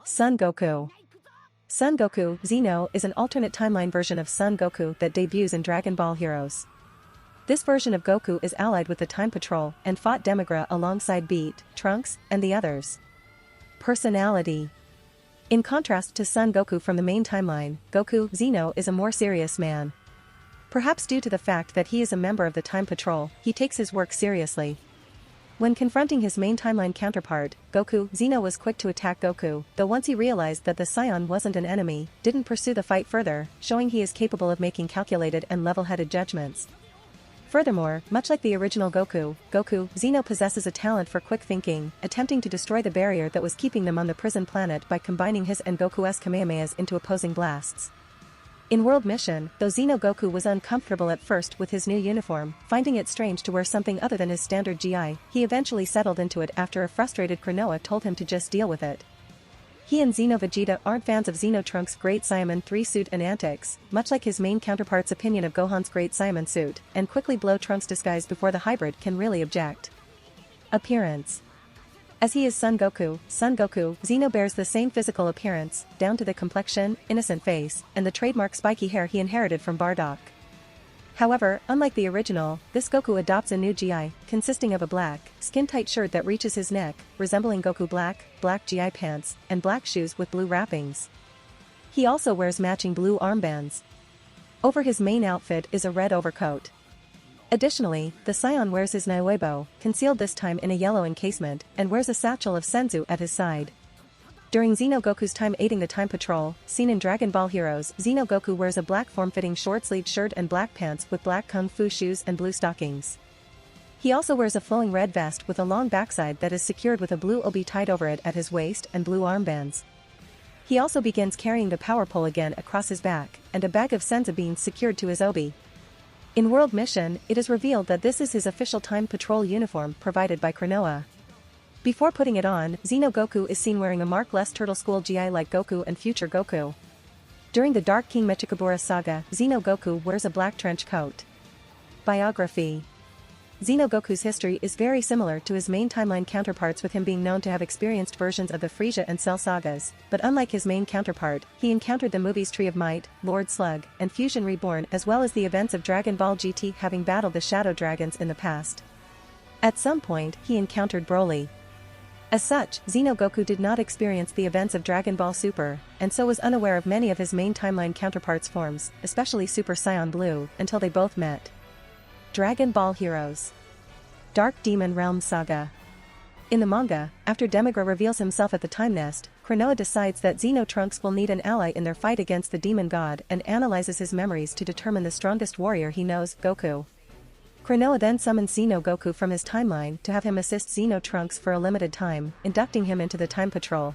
Son Goku. Son Goku Xeno is an alternate timeline version of Son Goku that debuts in Dragon Ball Heroes. This version of Goku is allied with the Time Patrol and fought Demigra alongside Beat, Trunks, and the others. Personality. In contrast to Son Goku from the main timeline, Goku Xeno is a more serious man. Perhaps due to the fact that he is a member of the Time Patrol, he takes his work seriously. When confronting his main timeline counterpart, Goku Xeno was quick to attack Goku, though once he realized that the Saiyan wasn't an enemy, didn't pursue the fight further, showing he is capable of making calculated and level-headed judgments. Furthermore, much like the original Goku Xeno possesses a talent for quick thinking, attempting to destroy the barrier that was keeping them on the prison planet by combining his and Goku's Kamehamehas into opposing blasts. In World Mission, though Xeno Goku was uncomfortable at first with his new uniform, finding it strange to wear something other than his standard GI, he eventually settled into it after a frustrated Kranoa told him to just deal with it. He and Xeno Vegeta aren't fans of Xeno Trunks' Great Saiyaman 3 suit and antics, much like his main counterpart's opinion of Gohan's Great Saiyaman suit, and quickly blow Trunks' disguise before the hybrid can really object. Appearance. As he is Son Goku, Xeno bears the same physical appearance, down to the complexion, innocent face, and the trademark spiky hair he inherited from Bardock. However, unlike the original, this Goku adopts a new GI, consisting of a black, skin-tight shirt that reaches his neck, resembling Goku black GI pants, and black shoes with blue wrappings. He also wears matching blue armbands. Over his main outfit is a red overcoat. Additionally, the Saiyan wears his Nuebo, concealed this time in a yellow encasement, and wears a satchel of Senzu at his side. During Xeno Goku's time aiding the Time Patrol, seen in Dragon Ball Heroes, Xeno Goku wears a black form-fitting short-sleeved shirt and black pants with black kung fu shoes and blue stockings. He also wears a flowing red vest with a long backside that is secured with a blue obi tied over it at his waist and blue armbands. He also begins carrying the power pole again across his back, and a bag of Senzu beans secured to his obi. In World Mission, it is revealed that this is his official Time Patrol uniform provided by Kranoa. Before putting it on, Xeno Goku is seen wearing a markless Turtle School GI like Goku and future Goku. During the Dark King Mechikabura saga, Xeno Goku wears a black trench coat. Biography. Xeno Goku's history is very similar to his main timeline counterparts, with him being known to have experienced versions of the Frieza and Cell sagas, but unlike his main counterpart, he encountered the movies Tree of Might, Lord Slug, and Fusion Reborn, as well as the events of Dragon Ball GT, having battled the Shadow Dragons in the past. At some point, he encountered Broly. As such, Xeno Goku did not experience the events of Dragon Ball Super, and so was unaware of many of his main timeline counterparts' forms, especially Super Saiyan Blue, until they both met. Dragon Ball Heroes. Dark Demon Realm Saga. In the manga, after Demigra reveals himself at the Time Nest, Kranoa decides that Xeno Trunks will need an ally in their fight against the demon god and analyzes his memories to determine the strongest warrior he knows, Goku. Kranoa then summons Xeno Goku from his timeline to have him assist Xeno Trunks for a limited time, inducting him into the Time Patrol.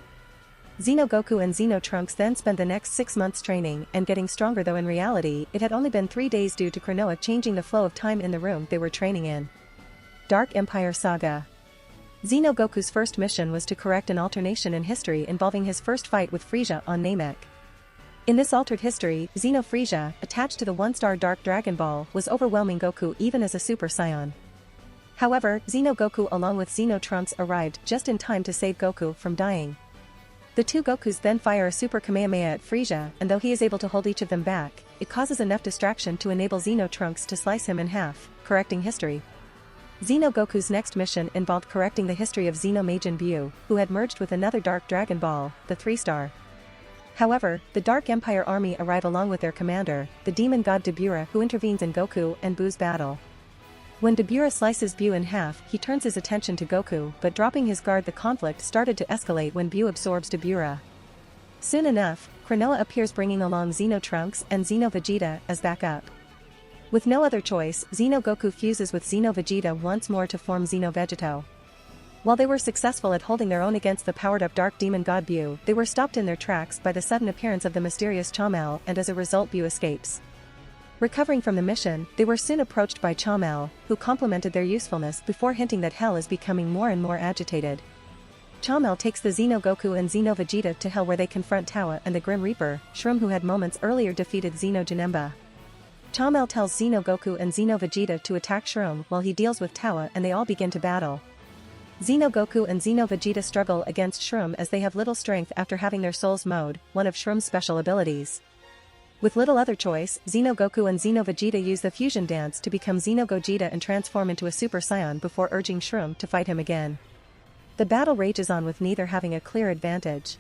Xeno Goku and Xeno Trunks then spend the next 6 months training and getting stronger, though in reality it had only been 3 days due to Kranoa changing the flow of time in the room they were training in. Dark Empire Saga. Xeno Goku's first mission was to correct an alternation in history involving his first fight with Frieza on Namek. In this altered history, Xeno Frieza, attached to the one-star Dark Dragon Ball, was overwhelming Goku even as a Super Saiyan. However, Xeno Goku along with Xeno Trunks arrived just in time to save Goku from dying. The two Gokus then fire a Super Kamehameha at Frieza, and though he is able to hold each of them back, it causes enough distraction to enable Xeno Trunks to slice him in half, correcting history. Xeno Goku's next mission involved correcting the history of Xeno Majin Buu, who had merged with another Dark Dragon Ball, the 3-star. However, the Dark Empire army arrive along with their commander, the demon god Demigra, who intervenes in Goku and Buu's battle. When Demigra slices Buu in half, he turns his attention to Goku, but dropping his guard, the conflict started to escalate when Buu absorbs Demigra. Soon enough, Kranoa appears bringing along Xeno Trunks and Xeno Vegeta as backup. With no other choice, Xeno Goku fuses with Xeno Vegeta once more to form Xeno Vegeto. While they were successful at holding their own against the powered-up Dark Demon God Buu, they were stopped in their tracks by the sudden appearance of the mysterious Chamel, and as a result Buu escapes. Recovering from the mission, they were soon approached by Chamel, who complimented their usefulness before hinting that Hell is becoming more and more agitated. Chamel takes the Xeno Goku and Xeno Vegeta to Hell, where they confront Tawa and the Grim Reaper, Shroom, who had moments earlier defeated Xeno Janemba. Chamel tells Xeno Goku and Xeno Vegeta to attack Shroom while he deals with Tawa, and they all begin to battle. Xeno Goku and Xeno Vegeta struggle against Shroom as they have little strength after having their souls mowed, one of Shroom's special abilities. With little other choice, Xeno Goku and Xeno Vegeta use the fusion dance to become Xeno Gogeta and transform into a Super Saiyan before urging Shroom to fight him again. The battle rages on with neither having a clear advantage.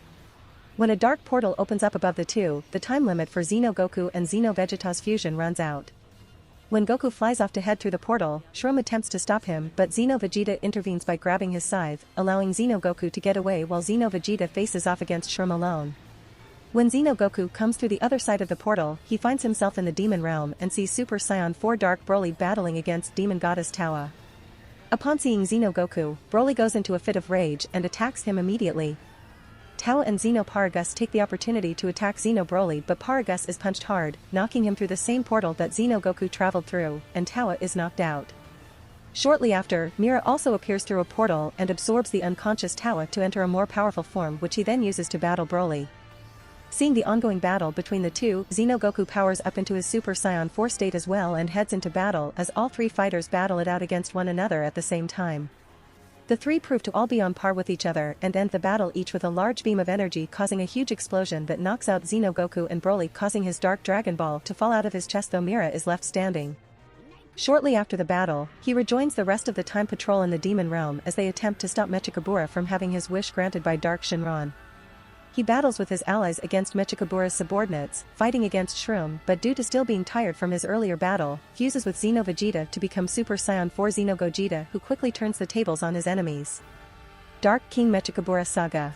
When a dark portal opens up above the two, the time limit for Xeno Goku and Xeno Vegeta's fusion runs out. When Goku flies off to head through the portal, Shroom attempts to stop him but Xeno Vegeta intervenes by grabbing his scythe, allowing Xeno Goku to get away while Xeno Vegeta faces off against Shroom alone. When Xeno Goku comes through the other side of the portal, he finds himself in the demon realm and sees Super Saiyan 4 Dark Broly battling against demon goddess Tawa. Upon seeing Xeno Goku, Broly goes into a fit of rage and attacks him immediately. Tawa and Xeno Paragus take the opportunity to attack Xeno Broly but Paragus is punched hard, knocking him through the same portal that Xeno Goku traveled through, and Tawa is knocked out. Shortly after, Mira also appears through a portal and absorbs the unconscious Tawa to enter a more powerful form which he then uses to battle Broly. Seeing the ongoing battle between the two, Xeno Goku powers up into his Super Saiyan 4 state as well and heads into battle as all three fighters battle it out against one another at the same time. The three prove to all be on par with each other and end the battle each with a large beam of energy causing a huge explosion that knocks out Xeno Goku and Broly, causing his Dark Dragon Ball to fall out of his chest though Mira is left standing. Shortly after the battle, he rejoins the rest of the Time Patrol in the Demon Realm as they attempt to stop Mechikabura from having his wish granted by Dark Shinron. He battles with his allies against Mechikabura's subordinates, fighting against Shroom but due to still being tired from his earlier battle, fuses with Xeno Vegeta to become Super Saiyan 4 Xeno Gogeta who quickly turns the tables on his enemies. Dark King Mechikabura Saga.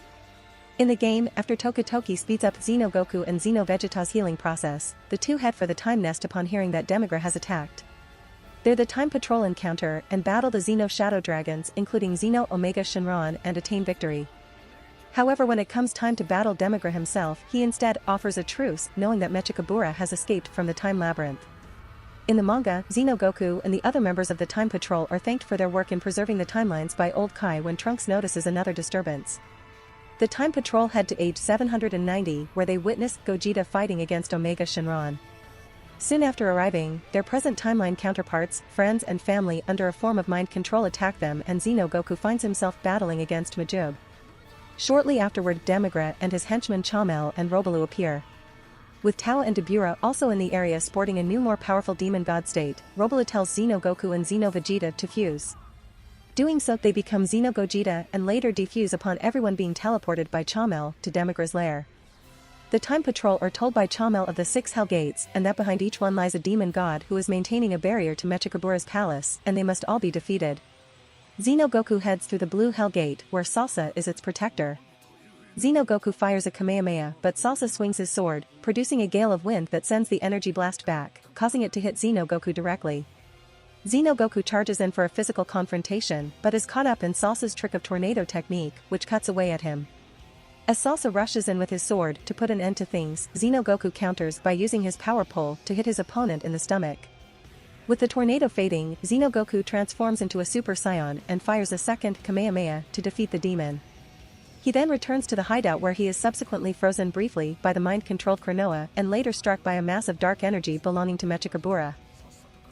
In the game, after Tokotoki speeds up Xeno Goku and Xeno Vegeta's healing process, the two head for the Time Nest upon hearing that Demigra has attacked. They're the Time Patrol encounter and battle the Xeno Shadow Dragons including Xeno Omega Shinron and attain victory. However, when it comes time to battle Demigra himself, he instead offers a truce, knowing that Mechikabura has escaped from the Time Labyrinth. In the manga, Xeno Goku and the other members of the Time Patrol are thanked for their work in preserving the timelines by Old Kai when Trunks notices another disturbance. The Time Patrol head to age 790, where they witness Gogeta fighting against Omega Shinron. Soon after arriving, their present timeline counterparts, friends and family under a form of mind control attack them and Xeno Goku finds himself battling against Majub. Shortly afterward, Demigra and his henchmen Chamel and Robalu appear. With Tawa and Debura also in the area sporting a new more powerful demon god state, Robalu tells Xeno Goku and Xeno Vegeta to fuse. Doing so, they become Xeno Gogeta and later defuse upon everyone being teleported by Chamel to Demigra's lair. The Time Patrol are told by Chamel of the 6 Hell Gates and that behind each one lies a demon god who is maintaining a barrier to Mechikabura's palace and they must all be defeated. Xeno Goku heads through the Blue Hell Gate where Salsa is its protector. Xeno Goku fires a Kamehameha but Salsa swings his sword, producing a gale of wind that sends the energy blast back, causing it to hit Xeno Goku directly. Xeno Goku charges in for a physical confrontation but is caught up in Salsa's trick of tornado technique, which cuts away at him. As Salsa rushes in with his sword to put an end to things, Xeno Goku counters by using his power pole to hit his opponent in the stomach. With the tornado fading, Xeno Goku transforms into a Super Saiyan and fires a second Kamehameha to defeat the demon. He then returns to the hideout where he is subsequently frozen briefly by the mind-controlled Kranoa and later struck by a mass of dark energy belonging to Mechikabura.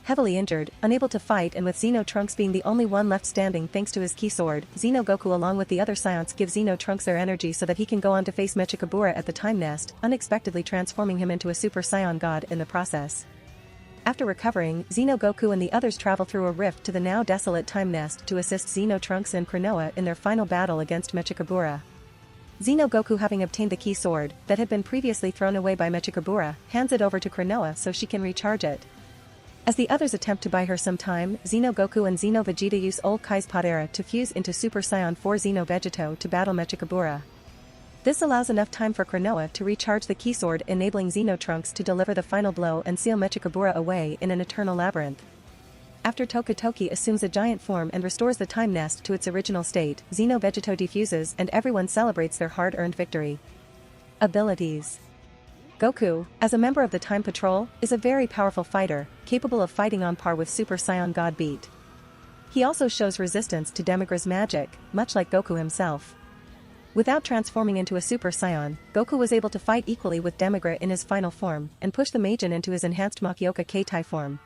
Heavily injured, unable to fight and with Xeno Trunks being the only one left standing thanks to his key sword, Xeno Goku along with the other Saiyans give Xeno Trunks their energy so that he can go on to face Mechikabura at the Time Nest, unexpectedly transforming him into a Super Saiyan god in the process. After recovering, Xeno Goku and the others travel through a rift to the now desolate Time Nest to assist Xeno Trunks and Kranoa in their final battle against Mechikabura. Xeno Goku, having obtained the key sword that had been previously thrown away by Mechikabura, hands it over to Kranoa so she can recharge it. As the others attempt to buy her some time, Xeno Goku and Xeno Vegeta use Old Kai's Padera to fuse into Super Saiyan 4 Xeno Vegeto to battle Mechikabura. This allows enough time for Kranoa to recharge the key sword, enabling Xeno Trunks to deliver the final blow and seal Mechikabura away in an eternal labyrinth. After Tokotoki assumes a giant form and restores the Time Nest to its original state, Xeno Vegeto defuses and everyone celebrates their hard-earned victory. Abilities. Goku, as a member of the Time Patrol, is a very powerful fighter, capable of fighting on par with Super Saiyan God Beat. He also shows resistance to Demigra's magic, much like Goku himself. Without transforming into a Super Saiyan, Goku was able to fight equally with Demigra in his final form and push the Majin into his enhanced Makioka Keitai form.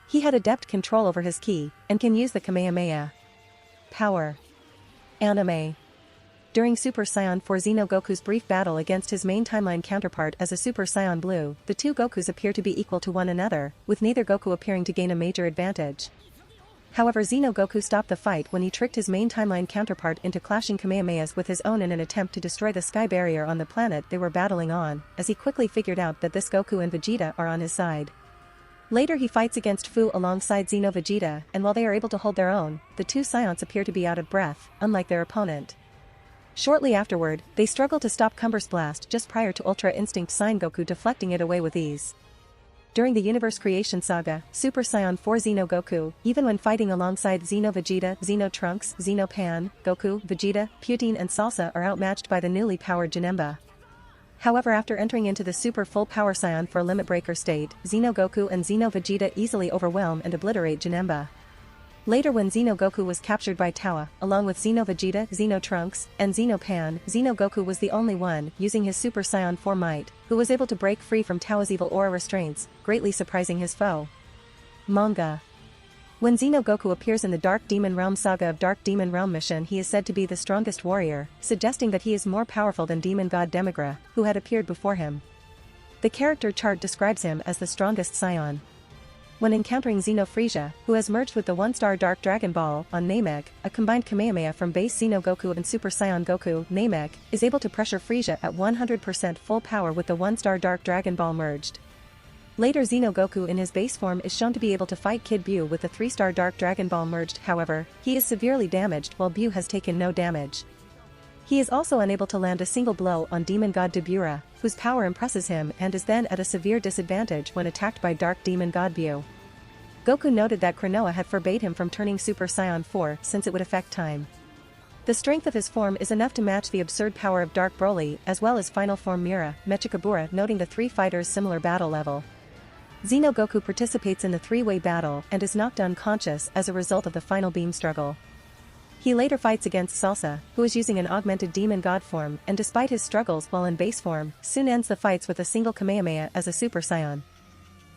He had adept control over his ki and can use the Kamehameha. Power. Anime. During Super Saiyan 4 Xeno Goku's brief battle against his main timeline counterpart as a Super Saiyan Blue, the two Gokus appear to be equal to one another, with neither Goku appearing to gain a major advantage. However, Xeno Goku stopped the fight when he tricked his main timeline counterpart into clashing Kamehamehas with his own in an attempt to destroy the sky barrier on the planet they were battling on, as he quickly figured out that this Goku and Vegeta are on his side. Later he fights against Fu alongside Xeno Vegeta, and while they are able to hold their own, the two Saiyans appear to be out of breath, unlike their opponent. Shortly afterward, they struggle to stop Cumber's blast just prior to Ultra Instinct Son Goku deflecting it away with ease. During the Universe Creation Saga, Super Saiyan 4 Xeno Goku, even when fighting alongside Xeno Vegeta, Xeno Trunks, Xeno Pan, Goku, Vegeta, Putin and Salsa are outmatched by the newly powered Janemba. However, after entering into the Super Full Power Saiyan 4 Limit Breaker state, Xeno Goku and Xeno Vegeta easily overwhelm and obliterate Janemba. Later, when Xeno Goku was captured by Towa, along with Xeno Vegeta, Xeno Trunks, and Xeno Pan, Xeno Goku was the only one, using his Super Saiyan 4 might, who was able to break free from Towa's evil aura restraints, greatly surprising his foe. Manga. When Xeno Goku appears in the Dark Demon Realm Saga of Dark Demon Realm mission, he is said to be the strongest warrior, suggesting that he is more powerful than demon god Demigra, who had appeared before him. The character chart describes him as the strongest Saiyan. When encountering Xeno Frieza, who has merged with the one-star Dark Dragon Ball on Namek, a combined Kamehameha from base Xeno Goku and Super Saiyan Goku, Namek is able to pressure Frieza at 100% full power with the one-star Dark Dragon Ball merged. Later, Xeno Goku in his base form is shown to be able to fight Kid Buu with the 3-star Dark Dragon Ball merged. However, he is severely damaged while Buu has taken no damage. He is also unable to land a single blow on Demon God Demigra, whose power impresses him and is then at a severe disadvantage when attacked by Dark Demon God Buu. Goku noted that Kranoa had forbade him from turning Super Saiyan 4 since it would affect time. The strength of his form is enough to match the absurd power of Dark Broly as well as final form Mira, Mechikabura, noting the three fighters' similar battle level. Xeno Goku participates in the three-way battle and is knocked unconscious as a result of the final beam struggle. He later fights against Salsa, who is using an augmented demon god form, and despite his struggles while in base form, soon ends the fights with a single Kamehameha as a Super Saiyan.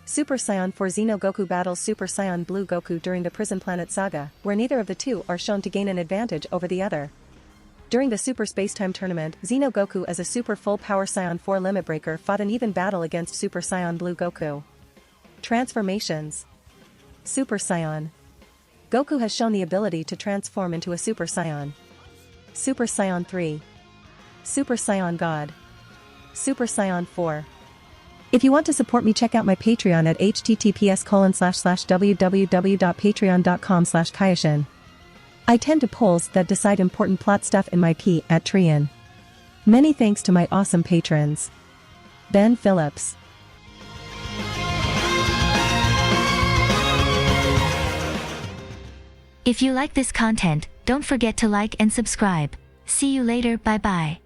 Super Saiyan 4 Xeno Goku battles Super Saiyan Blue Goku during the Prison Planet Saga, where neither of the two are shown to gain an advantage over the other. During the Super Spacetime Tournament, Xeno Goku as a Super Full Power Saiyan 4 Limit Breaker fought an even battle against Super Saiyan Blue Goku. Transformations. Super Saiyan. Goku has shown the ability to transform into a Super Saiyan. Super Saiyan 3. Super Saiyan God. Super Saiyan 4. If you want to support me, check out my Patreon at https://www.patreon.com/Kaioshin. I tend to polls that decide important plot stuff in my P at Trian. Many thanks to my awesome patrons. Ben Phillips. If you like this content, don't forget to like and subscribe. See you later, bye bye.